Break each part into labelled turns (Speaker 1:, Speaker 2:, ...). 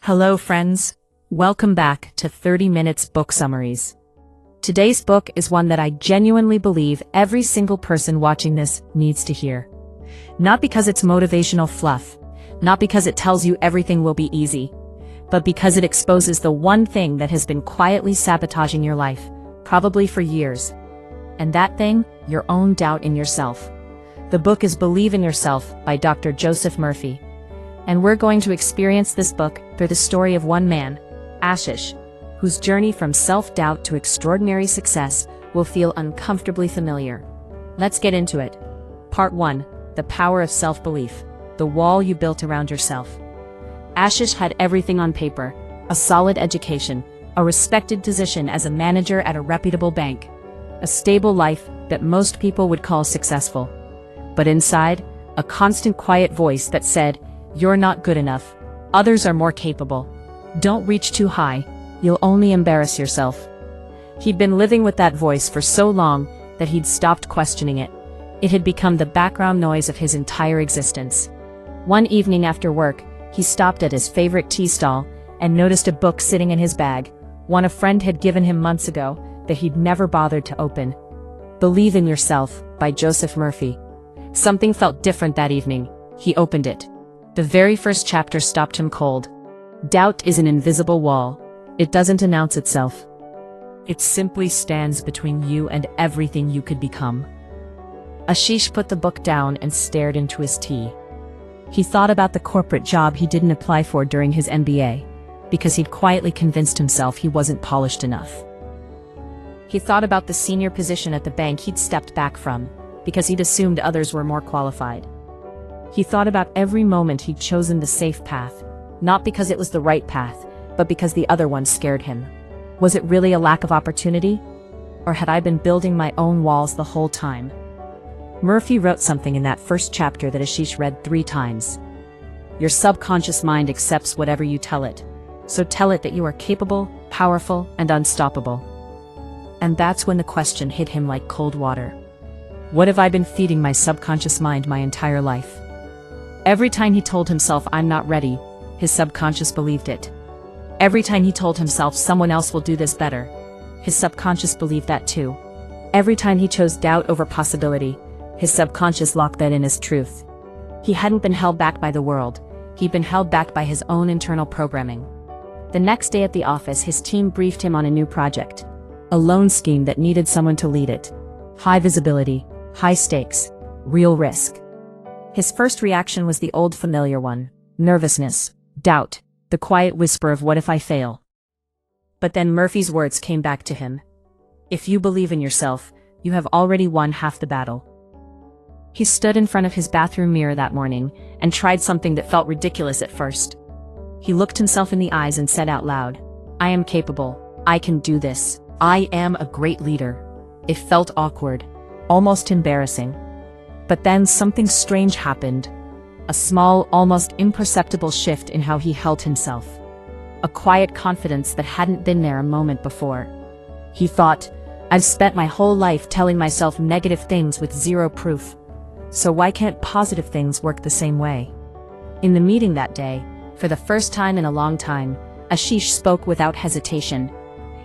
Speaker 1: Hello friends, welcome back to 30 Minutes Book Summaries. Today's book is one that I genuinely believe every single person watching this needs to hear. Not because it's motivational fluff, not because it tells you everything will be easy, but because it exposes the one thing that has been quietly sabotaging your life, probably for years. And that thing, your own doubt in yourself. The book is Believe in Yourself by Dr. Joseph Murphy. And we're going to experience this book through the story of one man, Ashish, whose journey from self-doubt to extraordinary success will feel uncomfortably familiar. Let's get into it. Part 1. The Power of Self-Belief. The Wall You Built Around Yourself. Ashish had everything on paper: a solid education, a respected position as a manager at a reputable bank, a stable life that most people would call successful. But inside, a constant quiet voice that said, "You're not good enough. Others are more capable. Don't reach too high. You'll only embarrass yourself." He'd been living with that voice for so long that he'd stopped questioning it. It had become the background noise of his entire existence. One evening after work, he stopped at his favorite tea stall and noticed a book sitting in his bag, one a friend had given him months ago that he'd never bothered to open. Believe in Yourself by Joseph Murphy. Something felt different that evening. He opened it. The very first chapter stopped him cold. Doubt is an invisible wall. It doesn't announce itself. It simply stands between you and everything you could become. Ashish put the book down and stared into his tea. He thought about the corporate job he didn't apply for during his MBA, because he'd quietly convinced himself he wasn't polished enough. He thought about the senior position at the bank he'd stepped back from, because he'd assumed others were more qualified. He thought about every moment he'd chosen the safe path, not because it was the right path, but because the other one scared him. Was it really a lack of opportunity? Or had I been building my own walls the whole time? Murphy wrote something in that first chapter that Ashish read 3 times. Your subconscious mind accepts whatever you tell it, so tell it that you are capable, powerful, and unstoppable. And that's when the question hit him like cold water. What have I been feeding my subconscious mind my entire life? Every time he told himself I'm not ready, his subconscious believed it. Every time he told himself someone else will do this better, his subconscious believed that too. Every time he chose doubt over possibility, his subconscious locked that in as truth. He hadn't been held back by the world, he'd been held back by his own internal programming. The next day at the office, his team briefed him on a new project. A loan scheme that needed someone to lead it. High visibility, high stakes, real risk. His first reaction was the old familiar one: nervousness, doubt, the quiet whisper of what if I fail? But then Murphy's words came back to him. If you believe in yourself, you have already won half the battle. He stood in front of his bathroom mirror that morning and tried something that felt ridiculous at first. He looked himself in the eyes and said out loud, I am capable, I can do this, I am a great leader. It felt awkward, almost embarrassing. But then something strange happened. A small, almost imperceptible shift in how he held himself. A quiet confidence that hadn't been there a moment before. He thought, I've spent my whole life telling myself negative things with zero proof. So why can't positive things work the same way? In the meeting that day, for the first time in a long time, Ashish spoke without hesitation.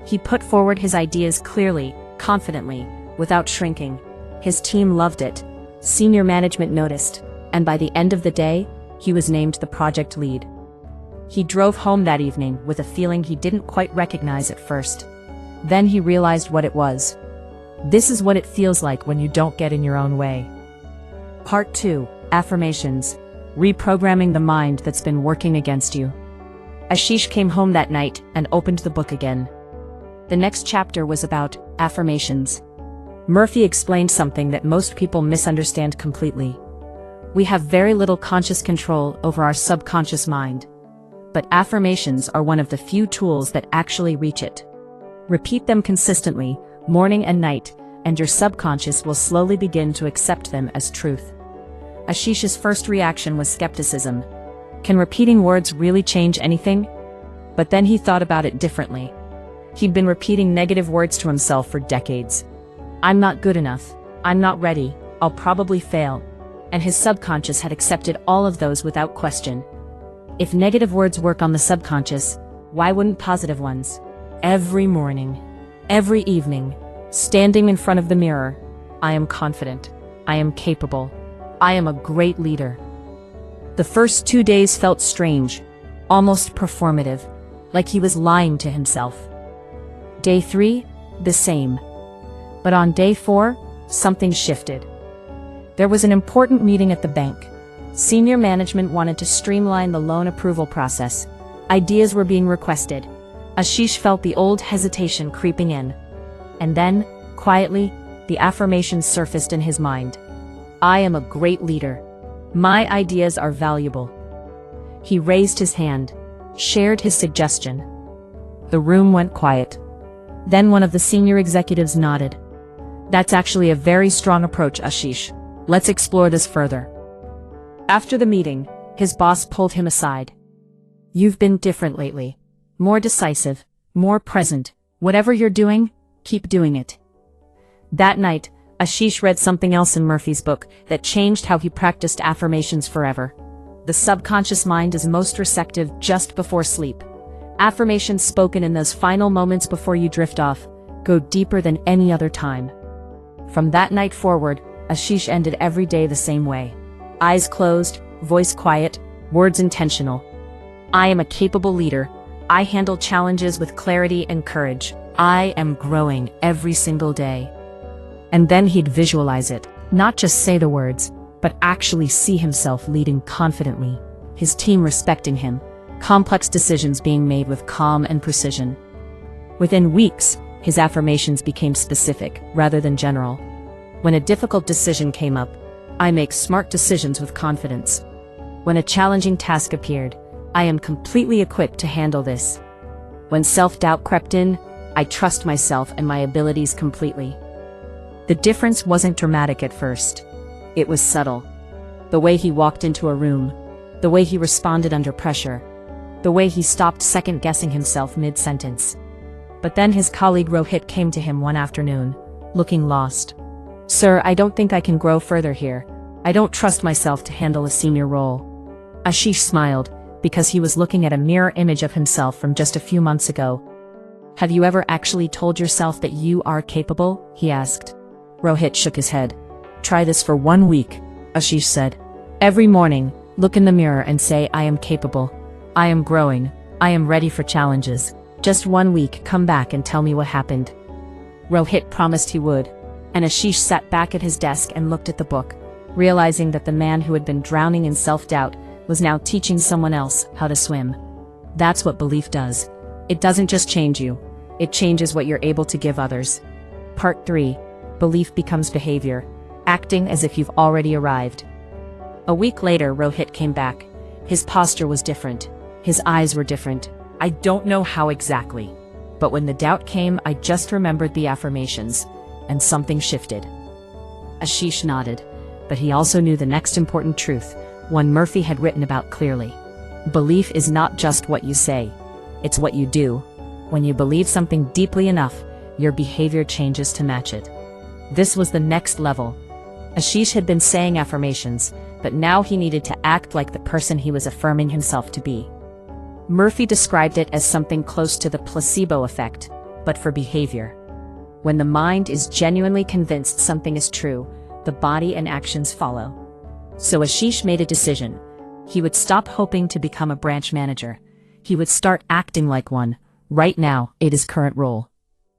Speaker 1: He put forward his ideas clearly, confidently, without shrinking. His team loved it. Senior management noticed, and by the end of the day, he was named the project lead. He drove home that evening with a feeling he didn't quite recognize at first. Then he realized what it was. This is what it feels like when you don't get in your own way. Part 2. Affirmations. Reprogramming the mind that's been working against you. Ashish came home that night and opened the book again. The next chapter was about affirmations. Murphy explained something that most people misunderstand completely. We have very little conscious control over our subconscious mind. But affirmations are one of the few tools that actually reach it. Repeat them consistently, morning and night, and your subconscious will slowly begin to accept them as truth. Ashish's first reaction was skepticism. Can repeating words really change anything? But then he thought about it differently. He'd been repeating negative words to himself for decades. I'm not good enough. I'm not ready. I'll probably fail. And his subconscious had accepted all of those without question. If negative words work on the subconscious, why wouldn't positive ones? Every morning, every evening, standing in front of the mirror, I am confident. I am capable. I am a great leader. The first 2 days felt strange, almost performative, like he was lying to himself. Day 3, the same. But on day 4, something shifted. There was an important meeting at the bank. Senior management wanted to streamline the loan approval process. Ideas were being requested. Ashish felt the old hesitation creeping in. And then, quietly, the affirmations surfaced in his mind. I am a great leader. My ideas are valuable. He raised his hand, shared his suggestion. The room went quiet. Then one of the senior executives nodded. That's actually a very strong approach, Ashish. Let's explore this further. After the meeting, his boss pulled him aside. You've been different lately. More decisive, more present. Whatever you're doing, keep doing it. That night, Ashish read something else in Murphy's book that changed how he practiced affirmations forever. The subconscious mind is most receptive just before sleep. Affirmations spoken in those final moments before you drift off go deeper than any other time. From that night forward, Ashish ended every day the same way. Eyes closed, voice quiet, words intentional. I am a capable leader. I handle challenges with clarity and courage. I am growing every single day. And then he'd visualize it, not just say the words, but actually see himself leading confidently, his team respecting him, complex decisions being made with calm and precision. Within weeks, his affirmations became specific rather than general. When a difficult decision came up, I make smart decisions with confidence. When a challenging task appeared, I am completely equipped to handle this. When self-doubt crept in, I trust myself and my abilities completely. The difference wasn't dramatic at first. It was subtle. The way he walked into a room, the way he responded under pressure, the way he stopped second-guessing himself mid-sentence. But then his colleague Rohit came to him one afternoon, looking lost. Sir, I don't think I can grow further here. I don't trust myself to handle a senior role. Ashish smiled, because he was looking at a mirror image of himself from just a few months ago. Have you ever actually told yourself that you are capable? He asked. Rohit shook his head. Try this for 1 week, Ashish said. Every morning, look in the mirror and say, I am capable. I am growing. I am ready for challenges. Just 1 week, come back and tell me what happened. Rohit promised he would, and Ashish sat back at his desk and looked at the book, realizing that the man who had been drowning in self-doubt was now teaching someone else how to swim. That's what belief does. It doesn't just change you. It changes what you're able to give others. Part 3. Belief becomes behavior, acting as if you've already arrived. A week later, Rohit came back. His posture was different. His eyes were different. I don't know how exactly, but when the doubt came, I just remembered the affirmations, and something shifted. Ashish nodded, but he also knew the next important truth, one Murphy had written about clearly. Belief is not just what you say, it's what you do. When you believe something deeply enough, your behavior changes to match it. This was the next level. Ashish had been saying affirmations, but now he needed to act like the person he was affirming himself to be. Murphy described it as something close to the placebo effect, but for behavior. When the mind is genuinely convinced something is true, the body and actions follow. So Ashish made a decision. He would stop hoping to become a branch manager. He would start acting like one, right now, in his current role.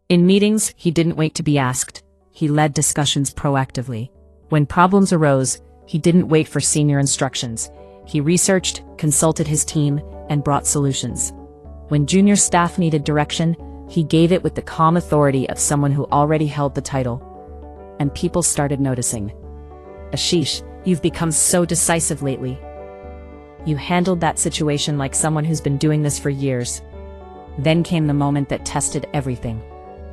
Speaker 1: In meetings, he didn't wait to be asked. He led discussions proactively. When problems arose, he didn't wait for senior instructions. He researched, consulted his team, and brought solutions. When junior staff needed direction, he gave it with the calm authority of someone who already held the title. And people started noticing. Ashish, you've become so decisive lately. You handled that situation like someone who's been doing this for years. Then came the moment that tested everything.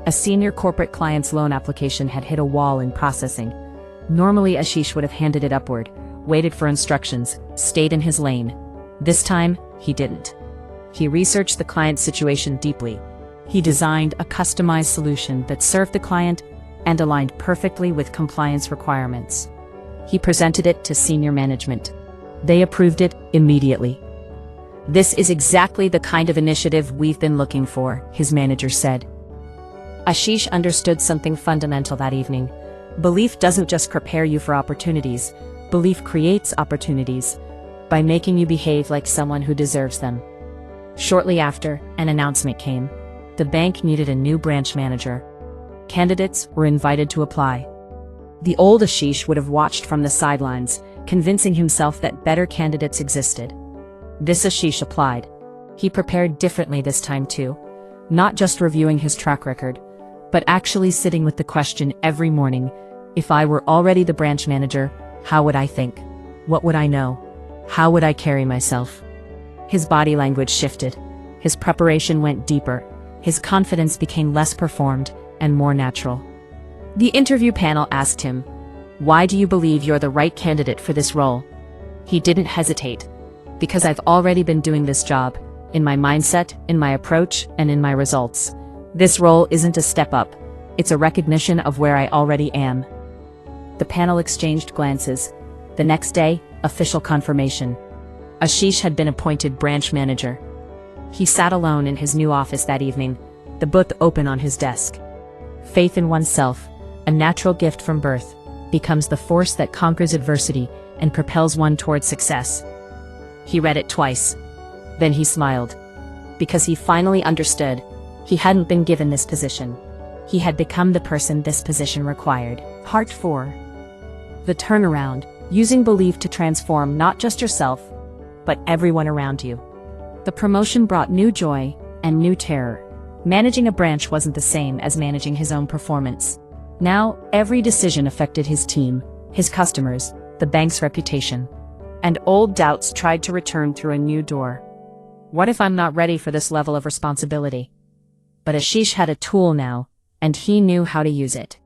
Speaker 1: A senior corporate client's loan application had hit a wall in processing. Normally Ashish would have handed it upward, waited for instructions, stayed in his lane. This time, he didn't. He researched the client's situation deeply. He designed a customized solution that served the client and aligned perfectly with compliance requirements. He presented it to senior management. They approved it immediately. "This is exactly the kind of initiative we've been looking for," his manager said. Ashish understood something fundamental that evening. Belief doesn't just prepare you for opportunities. Belief creates opportunities by making you behave like someone who deserves them. Shortly after, an announcement came. The bank needed a new branch manager. Candidates were invited to apply. The old Ashish would have watched from the sidelines, convincing himself that better candidates existed. This Ashish applied. He prepared differently this time too, not just reviewing his track record, but actually sitting with the question every morning: if I were already the branch manager, how would I think? What would I know? How would I carry myself? His body language shifted. His preparation went deeper. His confidence became less performed and more natural. The interview panel asked him, "Why do you believe you're the right candidate for this role?" He didn't hesitate. "Because I've already been doing this job, in my mindset, in my approach, and in my results. This role isn't a step up. It's a recognition of where I already am." The panel exchanged glances. The next day, official confirmation. Ashish had been appointed branch manager. He sat alone in his new office that evening, the book open on his desk. Faith in oneself, a natural gift from birth, becomes the force that conquers adversity and propels one toward success. He read it twice. Then he smiled. Because he finally understood. He hadn't been given this position. He had become the person this position required. Part 4. The turnaround, using belief to transform not just yourself, but everyone around you. The promotion brought new joy and new terror. Managing a branch wasn't the same as managing his own performance. Now, every decision affected his team, his customers, the bank's reputation. And old doubts tried to return through a new door. What if I'm not ready for this level of responsibility? But Ashish had a tool now, and he knew how to use it.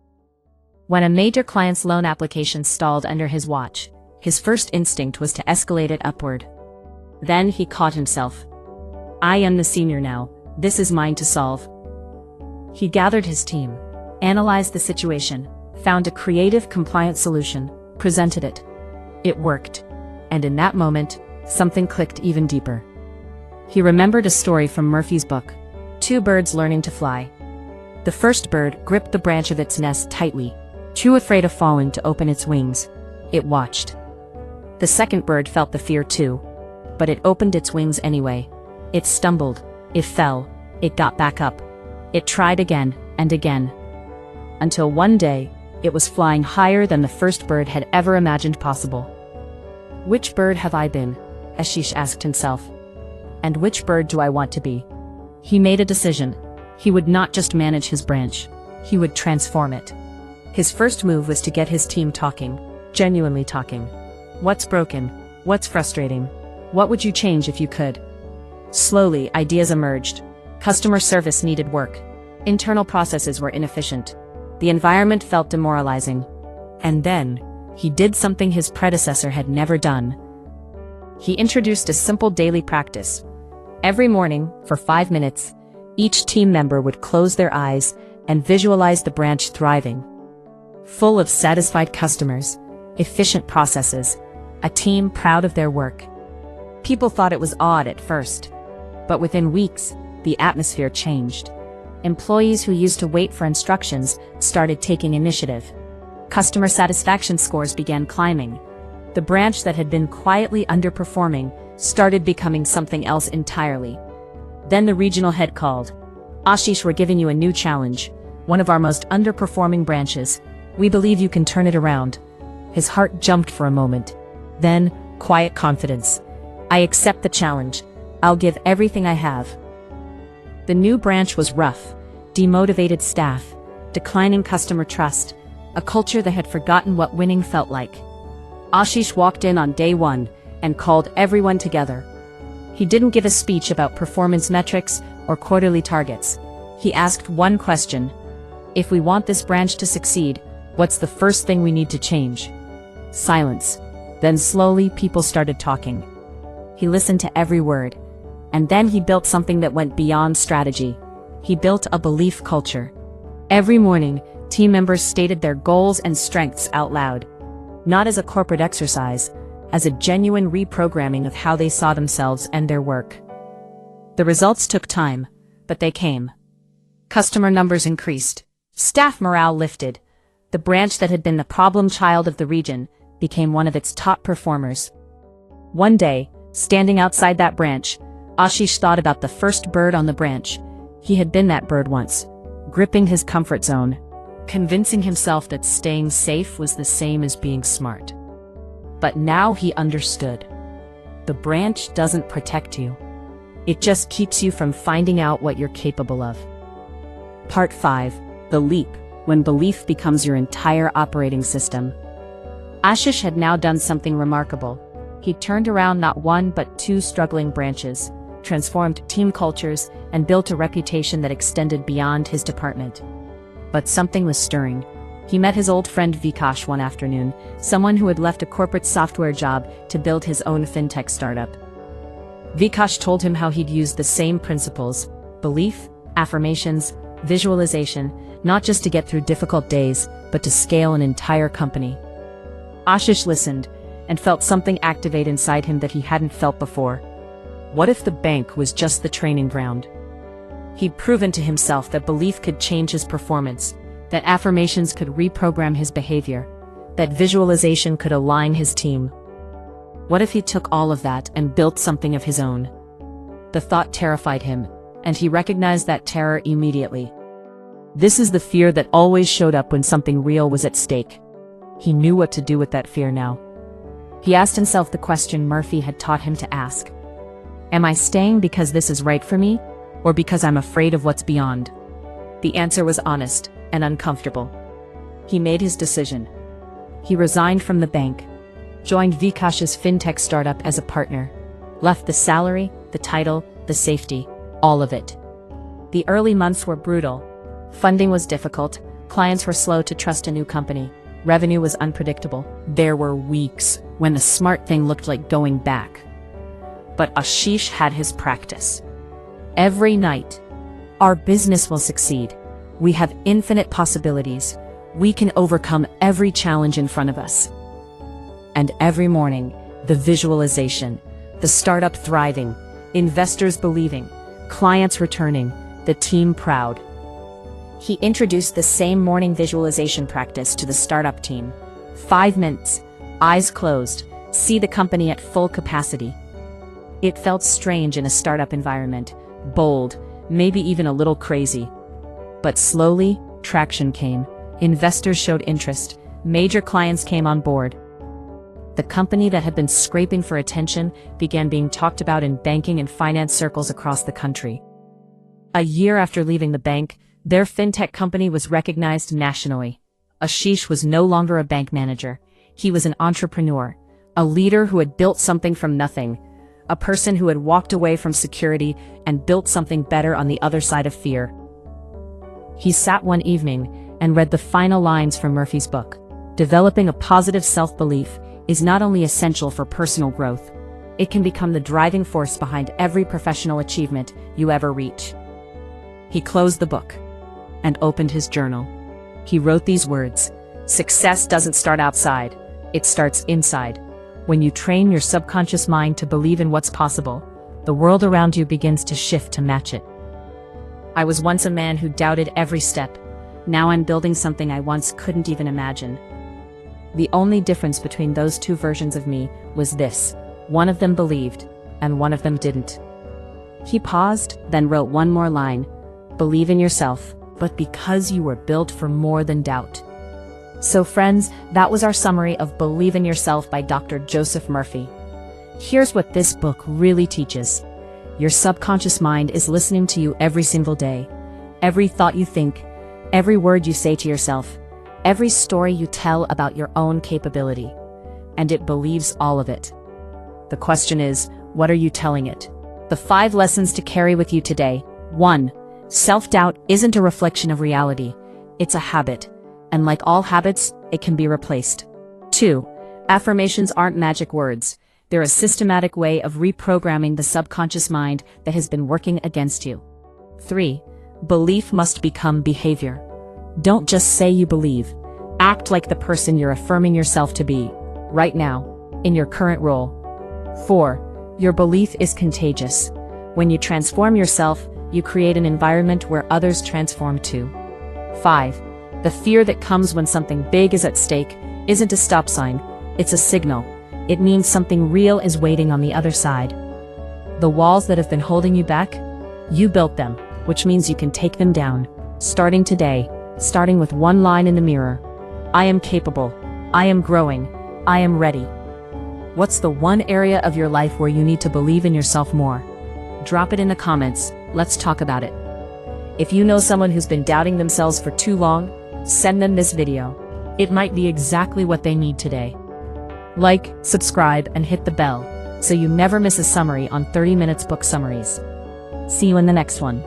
Speaker 1: When a major client's loan application stalled under his watch, his first instinct was to escalate it upward. Then he caught himself. "I am the senior now. This is mine to solve." He gathered his team, analyzed the situation, found a creative, compliant solution, presented it. It worked. And in that moment, something clicked even deeper. He remembered a story from Murphy's book, Two Birds Learning to Fly. The first bird gripped the branch of its nest tightly, too afraid of falling to open its wings. It watched. The second bird felt the fear too, but it opened its wings anyway. It stumbled, it fell, it got back up. It tried again and again. Until one day, it was flying higher than the first bird had ever imagined possible. Which bird have I been? Ashish asked himself. And which bird do I want to be? He made a decision. He would not just manage his branch. He would transform it. His first move was to get his team talking, genuinely talking. What's broken? What's frustrating? What would you change if you could? Slowly, ideas emerged. Customer service needed work. Internal processes were inefficient. The environment felt demoralizing. And then, he did something his predecessor had never done. He introduced a simple daily practice. Every morning, for 5 minutes, each team member would close their eyes and visualize the branch thriving. Full of satisfied customers, efficient processes, a team proud of their work. People thought it was odd at first, but within weeks, the atmosphere changed. Employees who used to wait for instructions started taking initiative. Customer satisfaction scores began climbing. The branch that had been quietly underperforming started becoming something else entirely. Then the regional head called. "Ashish, we're giving you a new challenge. One of our most underperforming branches. We believe you can turn it around." His heart jumped for a moment. Then, quiet confidence. "I accept the challenge. I'll give everything I have." The new branch was rough, demotivated staff, declining customer trust, a culture that had forgotten what winning felt like. Ashish walked in on day 1 and called everyone together. He didn't give a speech about performance metrics or quarterly targets. He asked one question. If we want this branch to succeed, what's the first thing we need to change? Silence. Then slowly people started talking. He listened to every word. And then he built something that went beyond strategy. He built a belief culture. Every morning, team members stated their goals and strengths out loud. Not as a corporate exercise, as a genuine reprogramming of how they saw themselves and their work. The results took time, but they came. Customer numbers increased. Staff morale lifted. The branch that had been the problem child of the region became one of its top performers. One day, standing outside that branch, Ashish thought about the first bird on the branch. He had been that bird once, gripping his comfort zone, convincing himself that staying safe was the same as being smart. But now he understood. The branch doesn't protect you. It just keeps you from finding out what you're capable of. Part 5. The Leap, when belief becomes your entire operating system. Ashish had now done something remarkable. He turned around not one but two struggling branches, transformed team cultures, and built a reputation that extended beyond his department. But something was stirring. He met his old friend Vikash one afternoon, someone who had left a corporate software job to build his own fintech startup. Vikash told him how he'd used the same principles: belief, affirmations, visualization, not just to get through difficult days, but to scale an entire company. Ashish listened, and felt something activate inside him that he hadn't felt before. What if the bank was just the training ground? He'd proven to himself that belief could change his performance, that affirmations could reprogram his behavior, that visualization could align his team. What if he took all of that and built something of his own? The thought terrified him, and he recognized that terror immediately. This is the fear that always showed up when something real was at stake. He knew what to do with that fear now. He asked himself the question Murphy had taught him to ask. Am I staying because this is right for me, or because I'm afraid of what's beyond? The answer was honest and uncomfortable. He made his decision. He resigned from the bank, joined Vikash's fintech startup as a partner, left the salary, the title, the safety, all of it. The early months were brutal. Funding was difficult, clients were slow to trust a new company, revenue was unpredictable. There were weeks when the smart thing looked like going back. But Ashish had his practice. Every night, our business will succeed. We have infinite possibilities. We can overcome every challenge in front of us. And every morning, the visualization, the startup thriving, investors believing, clients returning, the team proud. He introduced the same morning visualization practice to the startup team. 5 minutes, eyes closed, see the company at full capacity. It felt strange in a startup environment, bold, maybe even a little crazy. But slowly, traction came. Investors showed interest. Major clients came on board. The company that had been scraping for attention began being talked about in banking and finance circles across the country. A year after leaving the bank, their fintech company was recognized nationally. Ashish was no longer a bank manager. He was an entrepreneur, a leader who had built something from nothing, a person who had walked away from security and built something better on the other side of fear. He sat one evening and read the final lines from Murphy's book. Developing a positive self-belief is not only essential for personal growth, it can become the driving force behind every professional achievement you ever reach. He closed the book and opened his journal. He wrote these words: "Success doesn't start outside, it starts inside. When you train your subconscious mind to believe in what's possible, the world around you begins to shift to match it." I was once a man who doubted every step. Now I'm building something I once couldn't even imagine. The only difference between those two versions of me was this: one of them believed, and one of them didn't. He paused, then wrote one more line: "Believe in yourself, but because you were built for more than doubt." So friends, that was our summary of Believe in Yourself by Dr. Joseph Murphy. Here's what this book really teaches. Your subconscious mind is listening to you every single day. Every thought you think, every word you say to yourself, every story you tell about your own capability. And it believes all of it. The question is, what are you telling it? The 5 lessons to carry with you today. 1. Self-doubt isn't a reflection of reality. It's a habit. And like all habits, it can be replaced. 2. Affirmations aren't magic words. They're a systematic way of reprogramming the subconscious mind that has been working against you. 3. Belief must become behavior. Don't just say you believe. Act like the person you're affirming yourself to be, right now. in your current role. 4. Your belief is contagious. When you transform yourself, you create an environment where others transform too. 5. The fear that comes when something big is at stake isn't a stop sign, it's a signal. It means something real is waiting on the other side. The walls that have been holding you back? You built them, which means you can take them down. Starting today, starting with one line in the mirror. I am capable. I am growing. I am ready. What's the one area of your life where you need to believe in yourself more? Drop it in the comments. Let's talk about it. If you know someone who's been doubting themselves for too long, send them this video. It might be exactly what they need today. Like, subscribe, and hit the bell so you never miss a summary on 30 Minutes Book Summaries. See you in the next one.